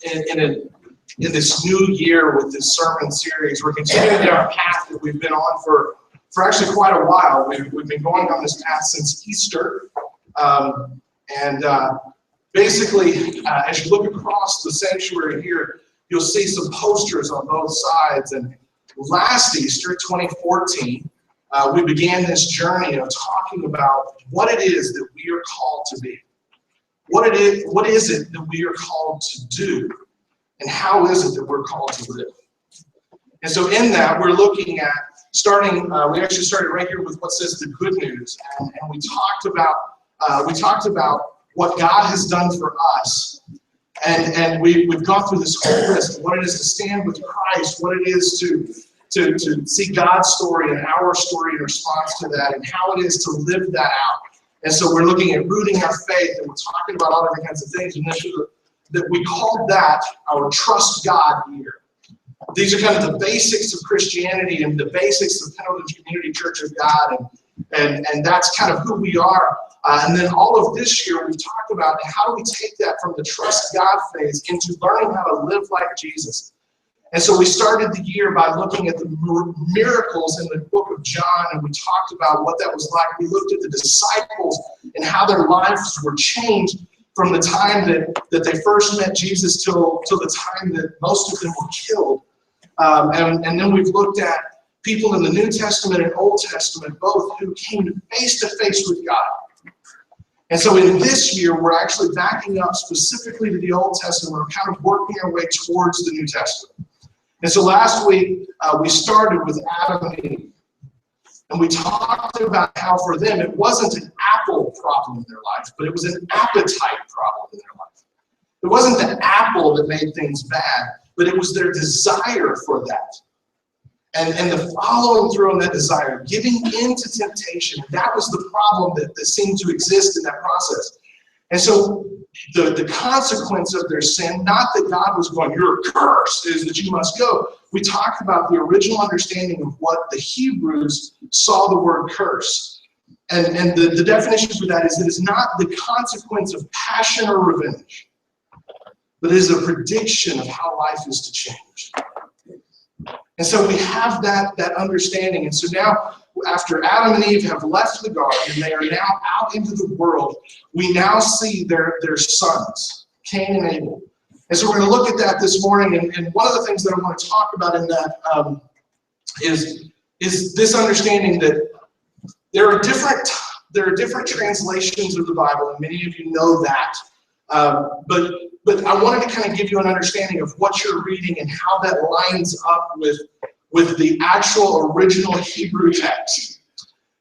in this new year with this sermon series. We're continuing down a path that we've been on for actually quite a while. We've been going on this path since Easter. Basically, as you look across the sanctuary here, you'll see some posters on both sides. And last Easter, 2014, we began this journey of talking about what it is that we are called to be. What is it that we are called to do? And how is it that we're called to live? And so in that, we're looking at we actually started right here with what says the good news. And we talked about what God has done for us. And we've gone through this whole list of what it is to stand with Christ, what it is to see God's story and our story in response to that, and how it is to live that out. And so we're looking at rooting our faith, and we're talking about all different kinds of things. And that we called that our Trust God year. These are kind of the basics of Christianity and the basics of Pendleton Community Church of God, and that's kind of who we are. And then all of this year we've talked about how do we take that from the Trust God phase into learning how to live like Jesus. And so we started the year by looking at the miracles in the book of John, and we talked about what that was like. We looked at the disciples and how their lives were changed from the time that they first met Jesus till the time that most of them were killed. And then we've looked at people in the New Testament and Old Testament both who came face to face with God. And so in this year, we're actually backing up specifically to the Old Testament. We're kind of working our way towards the New Testament. And so last week, we started with Adam and Eve. And we talked about how for them, it wasn't an apple problem in their life, but it was an appetite problem in their life. It wasn't the apple that made things bad, but it was their desire for that. And the following through on that desire, giving into temptation, that was the problem that seemed to exist in that process. And so the consequence of their sin, not that God was going, you're cursed, is that you must go. We talked about the original understanding of what the Hebrews saw the word curse. And the definition for that is it is not the consequence of passion or revenge, but it is a prediction of how life is to change. And so we have that understanding. And so now, after Adam and Eve have left the garden and they are now out into the world, we now see their sons, Cain and Abel. And so we're going to look at that this morning. And one of the things that I want to talk about in that is this understanding that there are different translations of the Bible, and many of you know that. But I wanted to kind of give you an understanding of what you're reading and how that lines up with the actual original Hebrew text.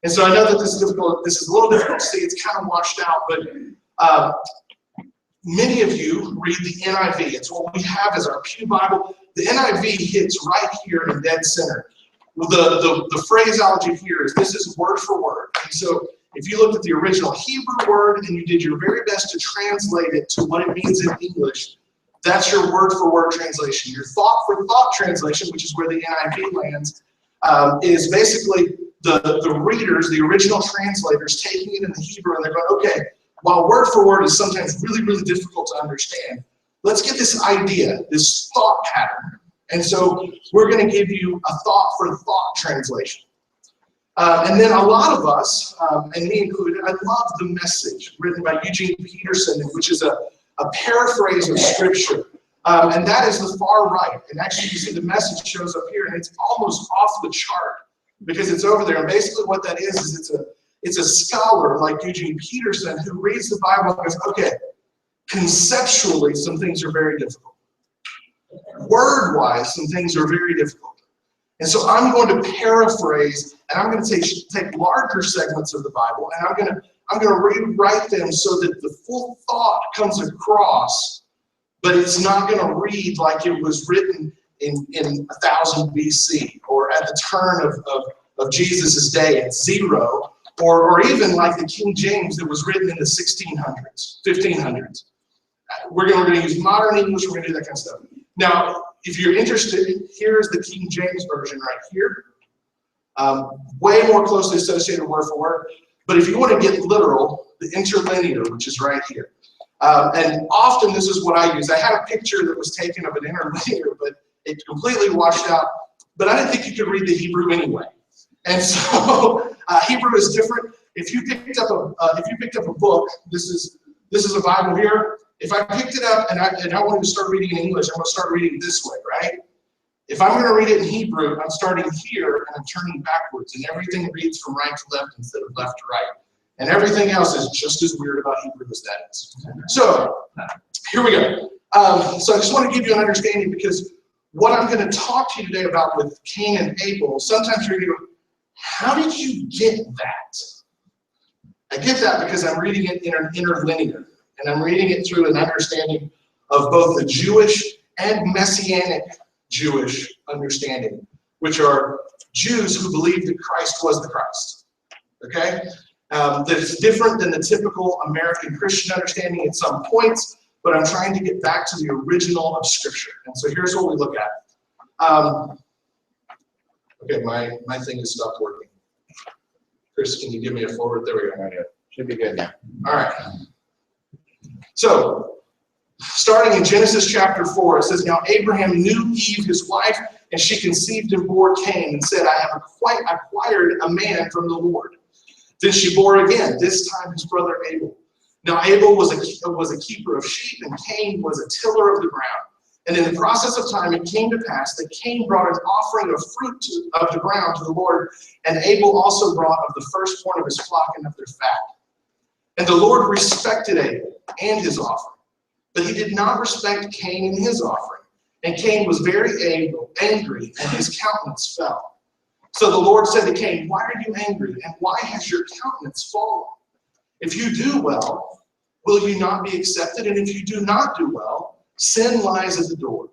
And so I know that this is difficult. This is a little difficult to see. It's kind of washed out, but many of you read the NIV. It's what we have as our Pew Bible. The NIV hits right here in dead center. The phraseology here is this is word for word. And so if you looked at the original Hebrew word and you did your very best to translate it to what it means in English, that's your word-for-word translation. Your thought-for-thought translation, which is where the NIV lands, is basically the readers, the original translators, taking it in the Hebrew and they're going, okay, while word-for-word is sometimes really, really difficult to understand, let's get this idea, this thought pattern. And so we're going to give you a thought-for-thought translation. And then a lot of us, and me included, I love the Message, written by Eugene Peterson, which is a paraphrase of Scripture. And that is the far right. And actually, you see the Message shows up here, and it's almost off the chart because it's over there. And basically what that is it's a scholar like Eugene Peterson who reads the Bible and goes, okay, conceptually, some things are very difficult. Word-wise, some things are very difficult. And so I'm going to paraphrase, and I'm going to take larger segments of the Bible, and I'm going to rewrite them so that the full thought comes across, but it's not going to read like it was written in 1000 BC or at the turn of Jesus' day at 0, or even like the King James that was written in the 1600s, 1500s. We're going to use modern English. We're going to do that kind of stuff. Now, if you're interested, here's the King James Version right here. Way more closely associated word for word. But if you want to get literal, the interlinear, which is right here. And often this is what I use. I had a picture that was taken of an interlinear, but it completely washed out. But I didn't think you could read the Hebrew anyway. And so Hebrew is different. If you picked up a book, this is a Bible here. If I picked it up and I wanted to start reading in English, I'm going to start reading this way, right? If I'm going to read it in Hebrew, I'm starting here and I'm turning backwards, and everything reads from right to left instead of left to right. And everything else is just as weird about Hebrew as that is. So here we go. So I just want to give you an understanding, because what I'm going to talk to you today about with Cain and Abel, sometimes you're going to go, how did you get that? I get that because I'm reading it in an interlinear, and I'm reading it through an understanding of both the Jewish and Messianic Jewish understanding, which are Jews who believe that Christ was the Christ. Okay? That's different than the typical American Christian understanding at some points, but I'm trying to get back to the original of Scripture. And so here's what we look at. Okay, my thing has stopped working. Chris, can you give me a forward? There we go. Right, should be good now. All right. So, starting in Genesis chapter 4, it says, "Now Abraham knew Eve, his wife, and she conceived and bore Cain, and said, I have acquired a man from the Lord. Then she bore again, this time his brother Abel. Now Abel was a keeper of sheep, and Cain was a tiller of the ground. And in the process of time it came to pass that Cain brought an offering of fruit of the ground to the Lord, and Abel also brought of the firstborn of his flock and of their fat. And the Lord respected Abel and his offering, but he did not respect Cain and his offering. And Cain was very angry, and his countenance fell. So the Lord said to Cain, Why are you angry, and why has your countenance fallen? If you do well, will you not be accepted? And if you do not do well, sin lies at the door,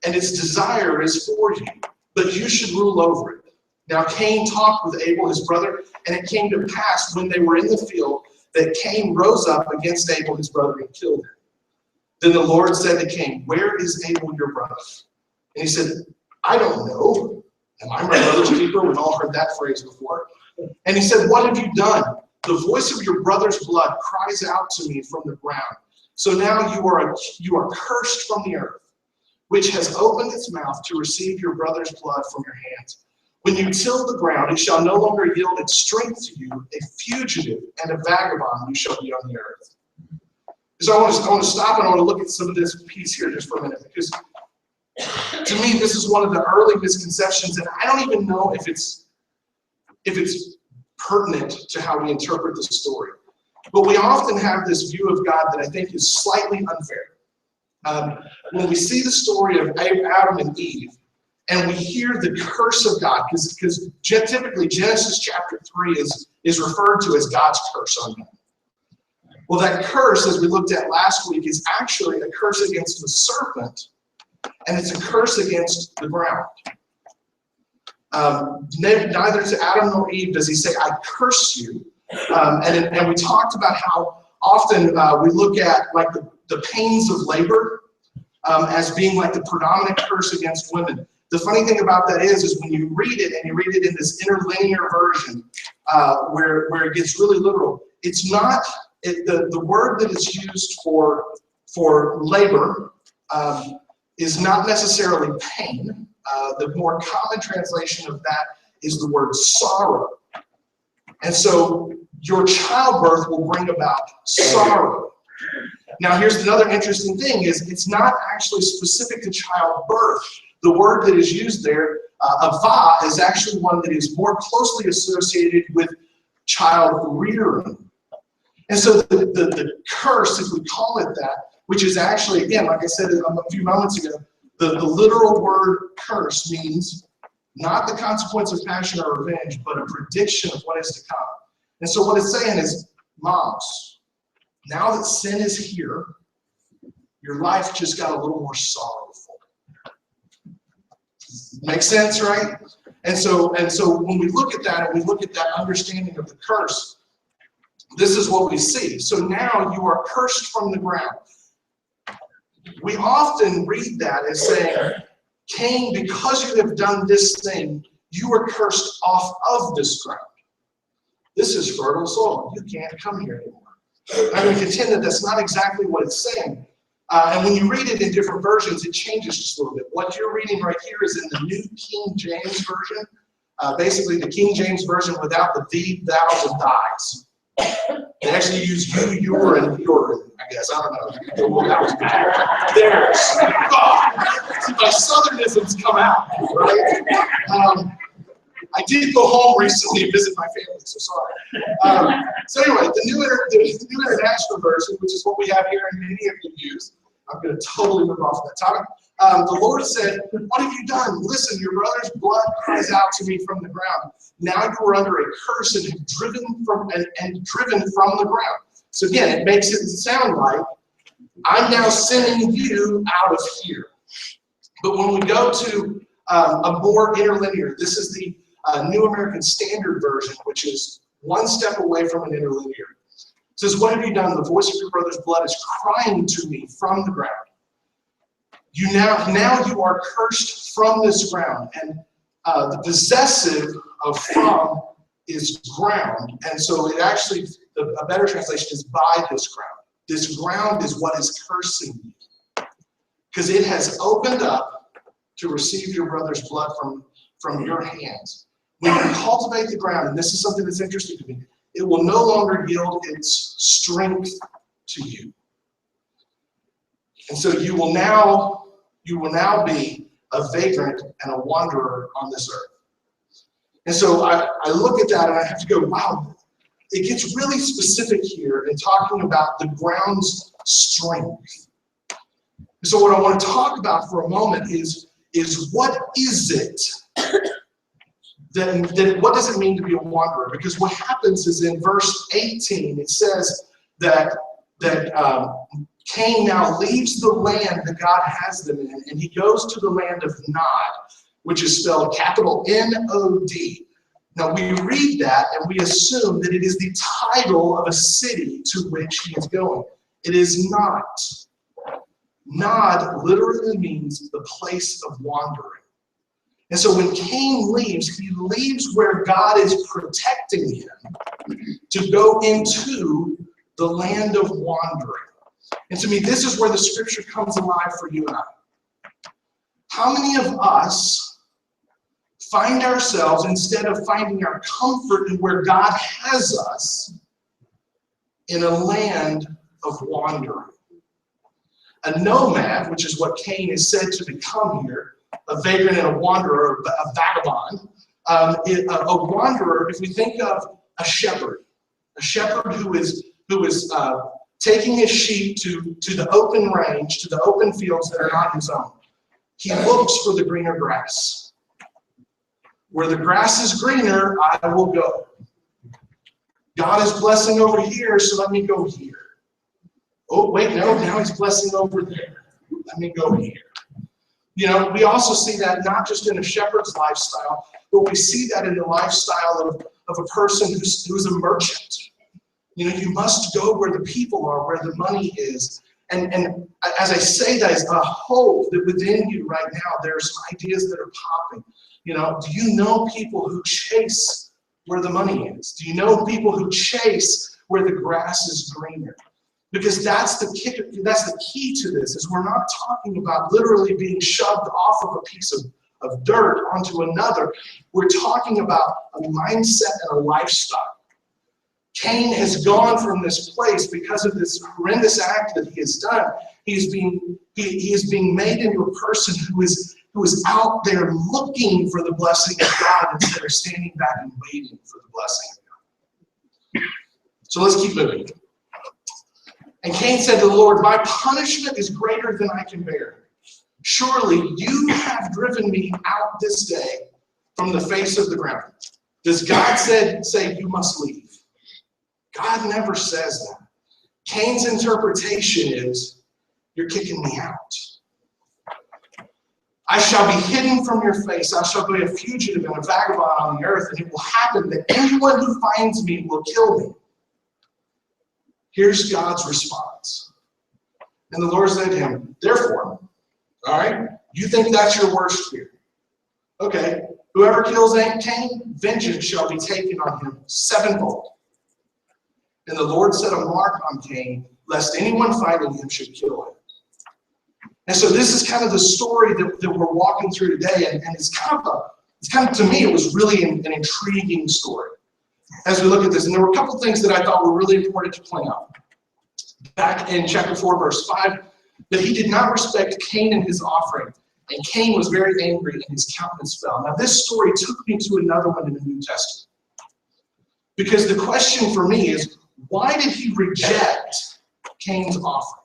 and its desire is for you, but you should rule over it. Now Cain talked with Abel his brother, and it came to pass when they were in the field that Cain rose up against Abel his brother and killed him. Then the Lord said to Cain, Where is Abel your brother? And he said, I don't know. Am I my brother's keeper? We've all heard that phrase before. And he said, What have you done? The voice of your brother's blood cries out to me from the ground. So now you are cursed from the earth, which has opened its mouth to receive your brother's blood from your hands. When you till the ground, it shall no longer yield its strength to you. A fugitive and a vagabond you shall be on the earth. So I want to stop and I want to look at some of this piece here just for a minute, because to me this is one of the early misconceptions, and I don't even know if it's pertinent to how we interpret the story. But we often have this view of God that I think is slightly unfair. When we see the story of Adam and Eve, and we hear the curse of God, because typically Genesis chapter 3 is referred to as God's curse on them. Well, that curse, as we looked at last week, is actually a curse against the serpent, and it's a curse against the ground. Neither to Adam nor Eve does he say, I curse you. And we talked about how often we look at like the pains of labor as being like the predominant curse against women. The funny thing about that is when you read it, and you read it in this interlinear version where it gets really literal, it's not, the word that is used for labor is not necessarily pain. The more common translation of that is the word sorrow. And so your childbirth will bring about sorrow. Now here's another interesting thing, is it's not actually specific to childbirth. The word that is used there, avah, is actually one that is more closely associated with child rearing. And so the curse, if we call it that, which is actually, again, like I said a few moments ago, the literal word curse means not the consequence of passion or revenge, but a prediction of what is to come. And so what it's saying is, moms, now that sin is here, your life just got a little more sorrowful. Makes sense, right? And so when we look at that, and we look at that understanding of the curse, this is what we see. So now you are cursed from the ground. We often read that as saying, Cain, because you have done this thing, you are cursed off of this ground. This is fertile soil. You can't come here anymore. I'm going to contend that that's not exactly what it's saying. And when you read it in different versions, it changes just a little bit. What you're reading right here is in the New King James Version. Basically, the King James Version without the thee, thous, and thys. They actually use you, your, and your, I guess. I don't know. There's. Oh, see, my southernisms come out, right? I did go home recently and visit my family, so sorry. So anyway, the new International Version, which is what we have here and many of you use, I'm going to totally move off of that topic. The Lord said, what have you done? Listen, your brother's blood cries out to me from the ground. Now you are under a curse and driven from the ground. So again, it makes it sound like I'm now sending you out of here. But when we go to a more interlinear, this is the New American Standard Version, which is one step away from an interlinear. It says, what have you done? The voice of your brother's blood is crying to me from the ground. You now you are cursed from this ground. And the possessive of from is ground. And so it actually, a better translation is by this ground. This ground is what is cursing you. Because it has opened up to receive your brother's blood from your hands. When you cultivate the ground, and this is something that's interesting to me, it will no longer yield its strength to you. And so you will now be a vagrant and a wanderer on this earth. And so I look at that and I have to go, wow, it gets really specific here in talking about the ground's strength. So what I want to talk about for a moment is what is it? Then what does it mean to be a wanderer? Because what happens is in verse 18, it says that Cain now leaves the land that God has them in, and he goes to the land of Nod, which is spelled capital N-O-D. Now we read that and we assume that it is the title of a city to which he is going. It is not. Nod literally means the place of wandering. And so when Cain leaves, he leaves where God is protecting him to go into the land of wandering. And to me, this is where the scripture comes alive for you and I. How many of us find ourselves, instead of finding our comfort in where God has us, in a land of wandering? A nomad, which is what Cain is said to become here, a vagrant and a wanderer, a vagabond. A wanderer, if we think of a shepherd who is taking his sheep to the open range, to the open fields that are not his own. He looks for the greener grass. Where the grass is greener, I will go. God is blessing over here, so let me go here. Oh, wait, no, now he's blessing over there. Let me go here. You know, we also see that not just in a shepherd's lifestyle, but we see that in the lifestyle of a person who's a merchant. You know, you must go where the people are, where the money is. And as I say that, is a hope that within you right now, there are some ideas that are popping. You know, do you know people who chase where the money is? Do you know people who chase where the grass is greener? Because that's the key to this, is we're not talking about literally being shoved off of a piece of dirt onto another. We're talking about a mindset and a lifestyle. Cain has gone from this place because of this horrendous act that he has done. He is being made into a person who is out there looking for the blessing of God instead of standing back and waiting for the blessing of God. So let's keep moving. And Cain said to the Lord, my punishment is greater than I can bear. Surely you have driven me out this day from the face of the ground. Does God say you must leave? God never says that. Cain's interpretation is, you're kicking me out. I shall be hidden from your face. I shall be a fugitive and a vagabond on the earth, and it will happen that anyone who finds me will kill me. Here's God's response. And the Lord said to him, therefore, all right, you think that's your worst fear. Okay, whoever kills Cain, vengeance shall be taken on him sevenfold. And the Lord set a mark on Cain, lest anyone finding him should kill him. And so this is kind of the story that we're walking through today, and it's kind of, to me, it was really an intriguing story as we look at this. And there were a couple things that I thought were really important to point out. Back in chapter 4, verse 5, that he did not respect Cain and his offering, and Cain was very angry and his countenance fell. Now this story took me to another one in the New Testament. Because the question for me is, why did he reject Cain's offering?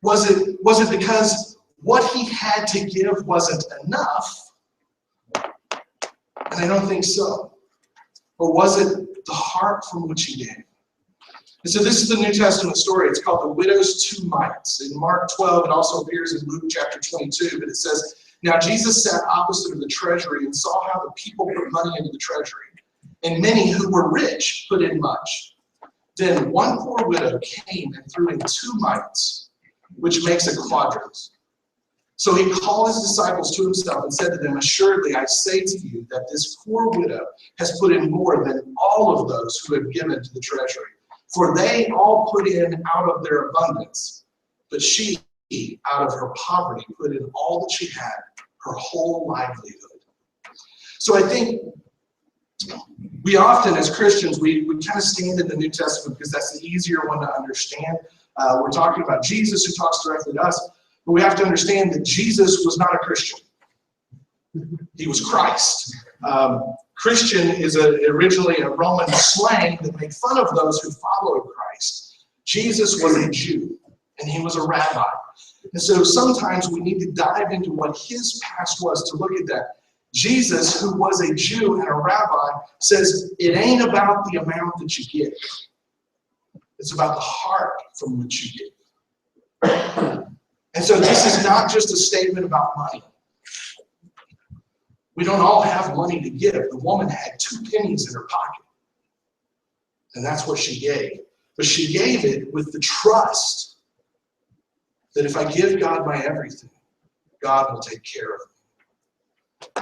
Was it because what he had to give wasn't enough? And I don't think so. Or was it the heart from which he gave? And so this is the New Testament story. It's called the widow's two mites. In Mark 12, it also appears in Luke chapter 22, but it says, now Jesus sat opposite of the treasury and saw how the people put money into the treasury, and many who were rich put in much. Then one poor widow came and threw in 2 mites, which makes a quadrans. So he called his disciples to himself and said to them, assuredly, I say to you that this poor widow has put in more than all of those who have given to the treasury. For they all put in out of their abundance, but she, out of her poverty, put in all that she had, her whole livelihood. So I think we often, as Christians, we kind of stand in the New Testament because that's the easier one to understand. We're talking about Jesus who talks directly to us, but we have to understand that Jesus was not a Christian. He was Christ. Christian is originally a Roman slang that made fun of those who followed Christ. Jesus was a Jew, and he was a rabbi. And so sometimes we need to dive into what his past was to look at that. Jesus, who was a Jew and a rabbi, says it ain't about the amount that you give. It's about the heart from which you give. And so this is not just a statement about money. We don't all have money to give. The woman had 2 pennies in her pocket. And that's what she gave. But she gave it with the trust that if I give God my everything, God will take care of me.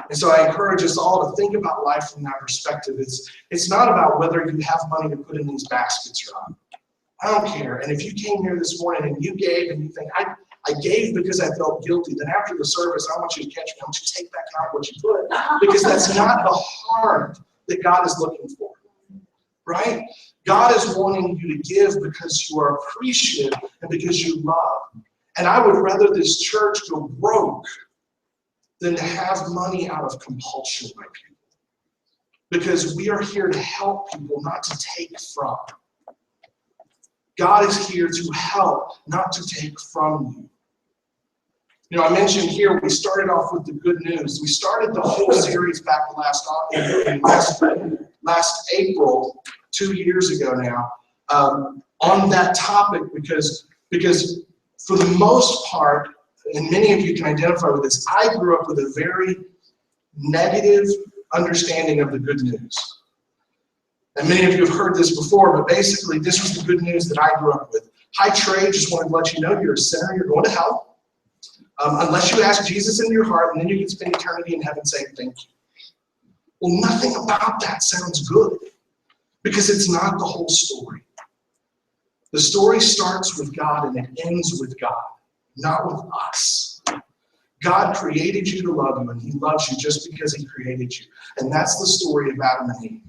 And so I encourage us all to think about life from that perspective. It's not about whether you have money to put in these baskets or not. I don't care. And if you came here this morning and you gave and you think, I gave because I felt guilty, then after the service, I want you to catch me. I want you to take back out what you put. Because that's not the heart that God is looking for. Right? God is wanting you to give because you are appreciative and because you love. And I would rather this church go broke than to have money out of compulsion by people. Because we are here to help people, not to take from. God is here to help, not to take from you. You know, I mentioned here, we started off with the good news. We started the whole series back last April, 2 years ago now, on that topic because for the most part, and many of you can identify with this, I grew up with a very negative understanding of the good news. And many of you have heard this before, but basically this was the good news that I grew up with. High trade, just wanted to let you know you're a sinner, you're going to hell. Unless you ask Jesus into your heart, and then you can spend eternity in heaven saying thank you. Well, nothing about that sounds good, because it's not the whole story. The story starts with God and it ends with God, not with us. God created you to love you, and he loves you just because he created you. And that's the story of Adam and Eve.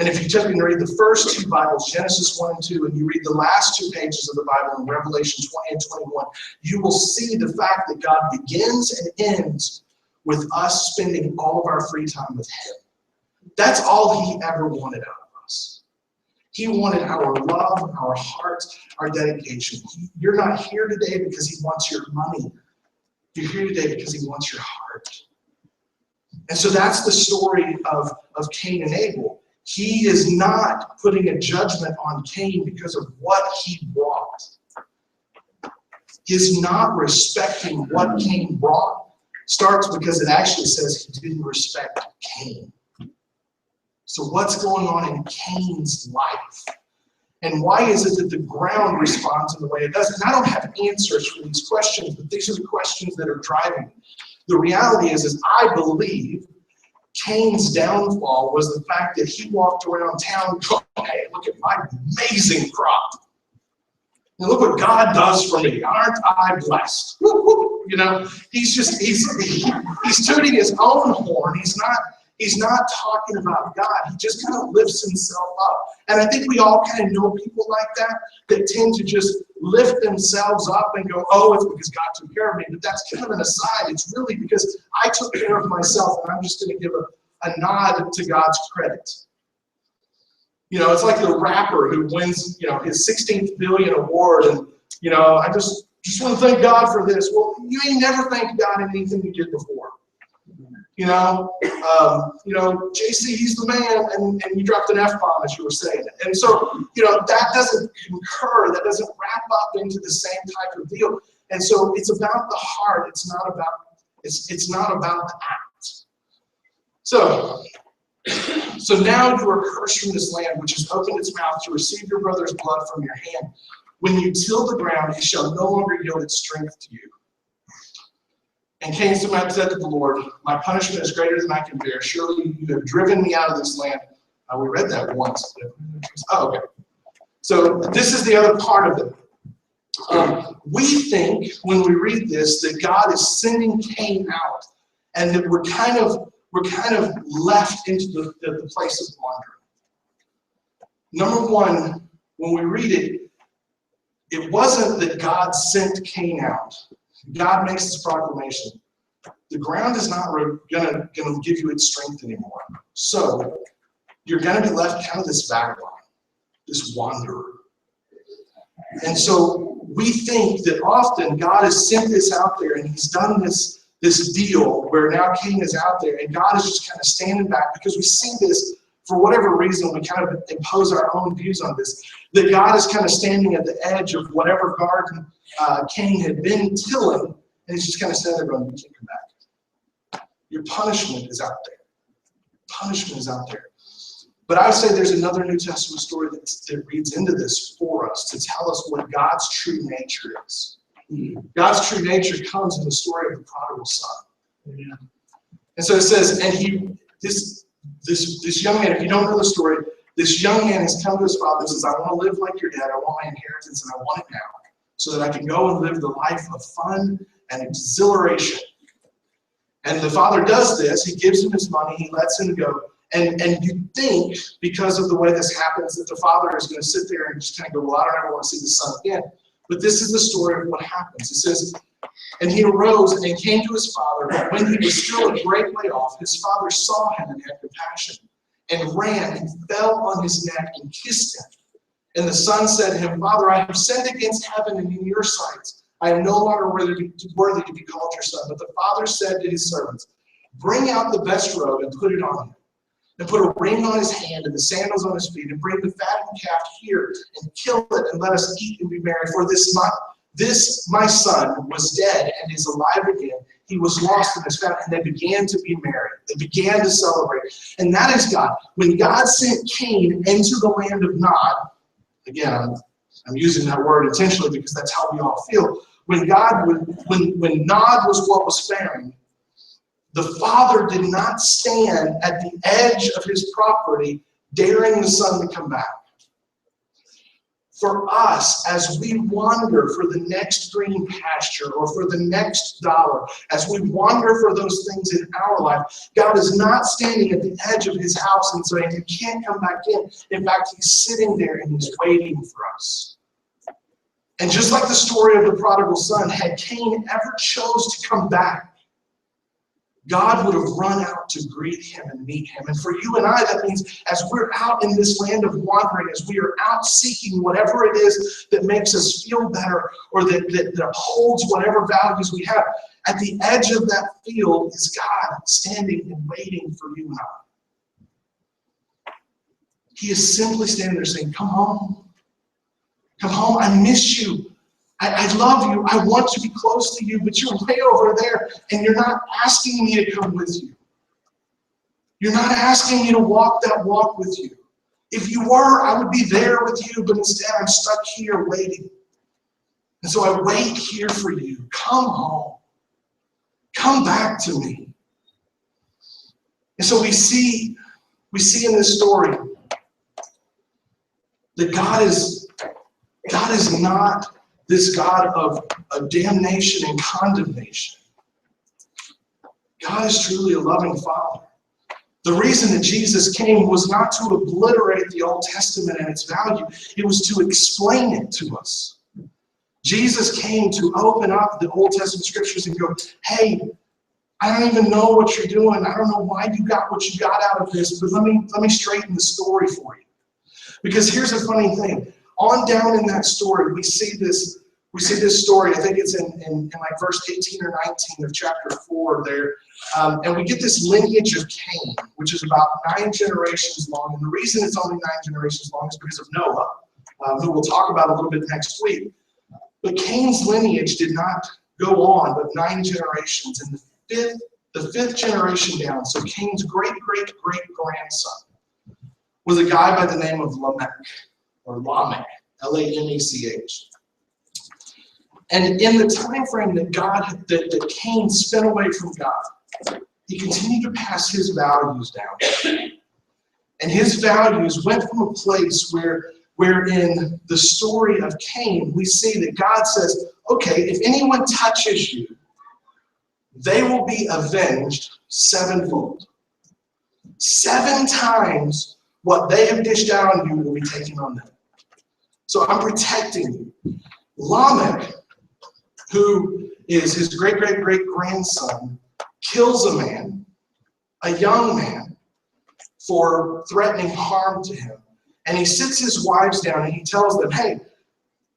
And if you take and read the first 2 Bibles, Genesis 1 and 2, and you read the last 2 pages of the Bible in Revelation 20 and 21, you will see the fact that God begins and ends with us spending all of our free time with him. That's all he ever wanted out of us. He wanted our love, our heart, our dedication. You're not here today because he wants your money. You're here today because he wants your heart. And so that's the story of Cain and Abel. He is not putting a judgment on Cain because of what he brought. His not respecting what Cain brought starts because it actually says he didn't respect Cain. So what's going on in Cain's life? And why is it that the ground responds in the way it does? And I don't have answers for these questions, but these are the questions that are driving me. The reality is I believe Cain's downfall was the fact that he walked around town going, hey, look at my amazing crop. And look what God does for me. Aren't I blessed? Woo, woo. You know, he's tooting his own horn. He's not talking about God. He just kind of lifts himself up. And I think we all kind of know people like that tend to just lift themselves up and go, oh, it's because God took care of me. But that's kind of an aside. It's really because I took care of myself, and I'm just going to give a nod to God's credit. You know, it's like the rapper who wins, you know, his 16th billion award, and, you know, I just want to thank God for this. Well, you ain't never thanked God in anything you did before. You know, JC, he's the man, and you dropped an F-bomb as you were saying it. And so, you know, that doesn't concur, that doesn't wrap up into the same type of deal. And so it's about the heart, it's not about the act. So now you are cursed from this land, which has opened its mouth to receive your brother's blood from your hand. When you till the ground, it shall no longer yield its strength to you. And Cain said to the Lord, my punishment is greater than I can bear. Surely you have driven me out of this land. We read that once. Oh, okay. So this is the other part of it. We think when we read this that God is sending Cain out, and that we're kind of left into the place of wandering. Number one, when we read it, it wasn't that God sent Cain out. God makes this proclamation. The ground is not going to give you its strength anymore. So you're going to be left kind of this vagabond, this wanderer. And so we think that often God has sent this out there, and he's done this deal where now Cain is out there, and God is just kind of standing back because we see this for whatever reason. We kind of impose our own views on this, that God is kind of standing at the edge of whatever garden Cain had been tilling, and he's just kind of standing there going, you can't come back. Your punishment is out there. Punishment is out there. But I would say there's another New Testament story that reads into this for us to tell us what God's true nature is. God's true nature comes in the story of the prodigal son. Yeah. And so it says, and this young man, if you don't know the story, this young man has come to his father and says, I want to live like your dad. I want my inheritance, and I want it now, so that I can go and live the life of fun and exhilaration. And the father does this. He gives him his money. He lets him go. And you think, because of the way this happens, that the father is going to sit there and just kind of go, well, I don't ever want to see the son again. But this is the story of what happens. It says, and he arose and came to his father, but when he was still a great way off, his father saw him and had compassion, and ran and fell on his neck and kissed him. And the son said to him, Father, I have sinned against heaven and in your sight. I am no longer worthy to be called your son. But the father said to his servants, bring out the best robe and put it on him, and put a ring on his hand and the sandals on his feet, and bring the fattened calf here and kill it, and let us eat and be merry. For this my son was dead and is alive again. He was lost and is found. And they began to be merry. They began to celebrate. And that is God. When God sent Cain into the land of Nod, again, I'm using that word intentionally because that's how we all feel. When Nod was what was found, the father did not stand at the edge of his property, daring the son to come back. For us, as we wander for the next green pasture or for the next dollar, as we wander for those things in our life, God is not standing at the edge of his house and saying, you can't come back in. In fact, he's sitting there and he's waiting for us. And just like the story of the prodigal son, had Cain ever chose to come back, God would have run out to greet him and meet him. And for you and I, that means as we're out in this land of wandering, as we are out seeking whatever it is that makes us feel better or that holds whatever values we have, at the edge of that field is God standing and waiting for you and I. He is simply standing there saying, come home. Come home. I miss you. I love you. I want to be close to you, but you're way over there, and you're not asking me to come with you. You're not asking me to walk that walk with you. If you were, I would be there with you, but instead I'm stuck here waiting. And so I wait here for you. Come home. Come back to me. And so we see in this story that God is not this God of damnation and condemnation. God is truly a loving Father. The reason that Jesus came was not to obliterate the Old Testament and its value. It was to explain it to us. Jesus came to open up the Old Testament scriptures and go, hey, I don't even know what you're doing. I don't know why you got what you got out of this, but let me straighten the story for you. Because here's the funny thing. On down in that story, we see this story. I think it's in like verse 18 or 19 of chapter 4 there. And we get this lineage of Cain, which is about 9 generations long. And the reason it's only 9 generations long is because of Noah, who we'll talk about a little bit next week. But Cain's lineage did not go on but 9 generations. And the fifth generation down, so Cain's great-great-great-grandson was a guy by the name of Lamech, or Lamech, Lamech. And in the time frame that Cain spent away from God, he continued to pass his values down. And his values went from a place where in the story of Cain, we see that God says, okay, if anyone touches you, they will be avenged sevenfold. 7 times what they have dished out on you will be taken on them. So I'm protecting you. Lamech, who is his great-great-great-grandson, kills a man, a young man, for threatening harm to him. And he sits his wives down and he tells them, hey,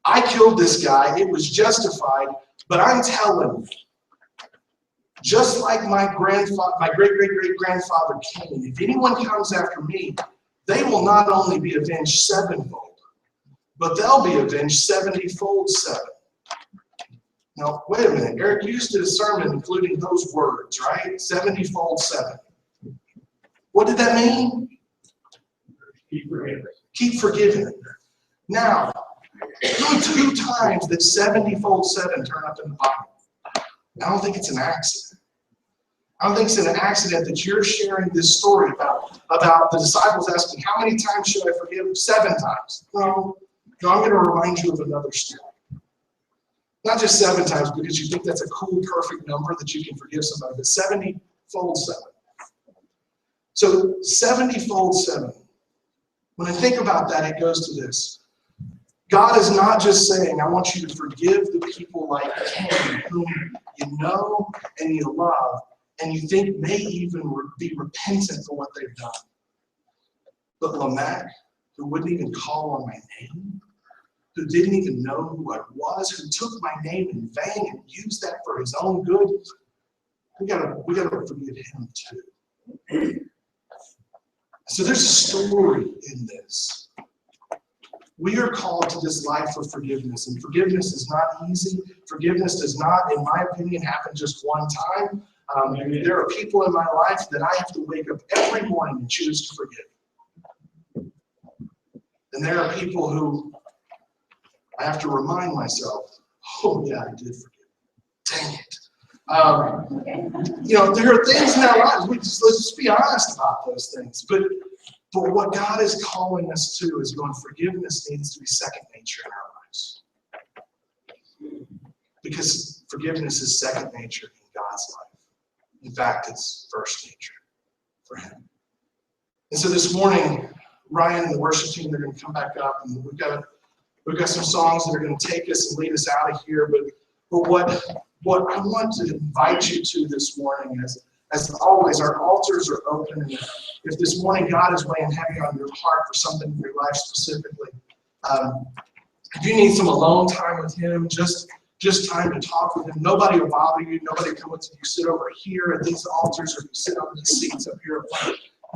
I killed this guy. It was justified, but I'm telling you, just like my great-great-great-grandfather Cain, if anyone comes after me, they will not only be avenged sevenfold, but they'll be avenged 70-fold 7. Now, wait a minute. Eric used a sermon including those words, right? 70-fold 7. What did that mean? Keep forgiving. Keep forgiving. Now, 2 times that 70-fold 7 turn up in the Bible. I don't think it's an accident. I don't think it's an accident that you're sharing this story about the disciples asking, how many times should I forgive? 7 times. No, I'm going to remind you of another story. Not just 7 times because you think that's a cool, perfect number that you can forgive somebody, but 70-fold 7. So 70-fold 7. When I think about that, it goes to this. God is not just saying, I want you to forgive the people like Cain, whom you know and you love, and you think may even be repentant for what they've done. But Lamech, who wouldn't even call on my name, who didn't even know who I was, who took my name in vain and used that for his own good, we gotta forgive him too. So there's a story in this. We are called to this life of forgiveness, and forgiveness is not easy. Forgiveness does not, in my opinion, happen just one time. There are people in my life that I have to wake up every morning and choose to forgive. And there are people who I have to remind myself, oh yeah, I did forgive. Dang it. There are things in our lives, let's just be honest about those things. But what God is calling us to is going, forgiveness needs to be second nature in our lives. Because forgiveness is second nature in God's life. In fact, it's first nature for him. And so this morning, Ryan and the worship team, they're going to come back up, and we've got some songs that are going to take us and lead us out of here. But what I want to invite you to this morning is, as always, our altars are open. And if this morning God is weighing heavy on your heart for something in your life specifically, if you need some alone time with him, just time to talk with him. Nobody will bother you. Nobody will come until you sit over here at these altars, or you sit on these seats up here.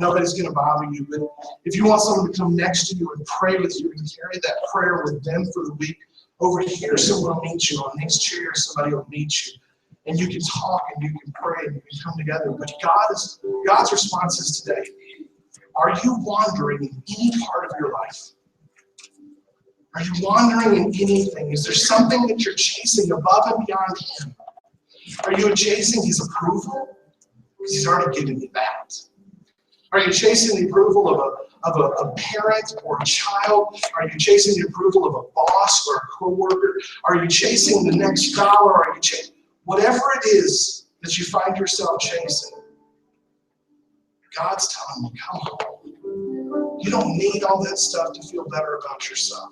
Nobody's going to bother you. But if you want someone to come next to you and pray with you and carry that prayer with them for the week, over here someone will meet you. On these chairs, somebody will meet you. And you can talk and you can pray and you can come together. But God's response is today, are you wandering in any part of your life? Are you wandering in anything? Is there something that you're chasing above and beyond him? Are you chasing his approval? Because he's already given you that. Are you chasing the approval of a parent or a child? Are you chasing the approval of a boss or a coworker? Are you chasing the next dollar? Are you chasing whatever it is that you find yourself chasing? God's telling you, come home. You don't need all that stuff to feel better about yourself.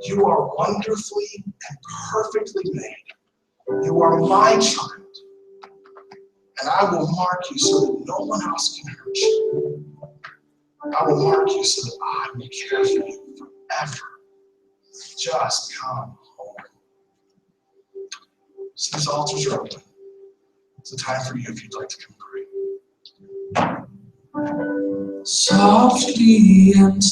You are wonderfully and perfectly made. You are my child. And I will mark you so that no one else can hurt you. I will mark you so that I will care for you forever. Just come home. So these altars are open. It's a time for you if you'd like to come pray. Softly and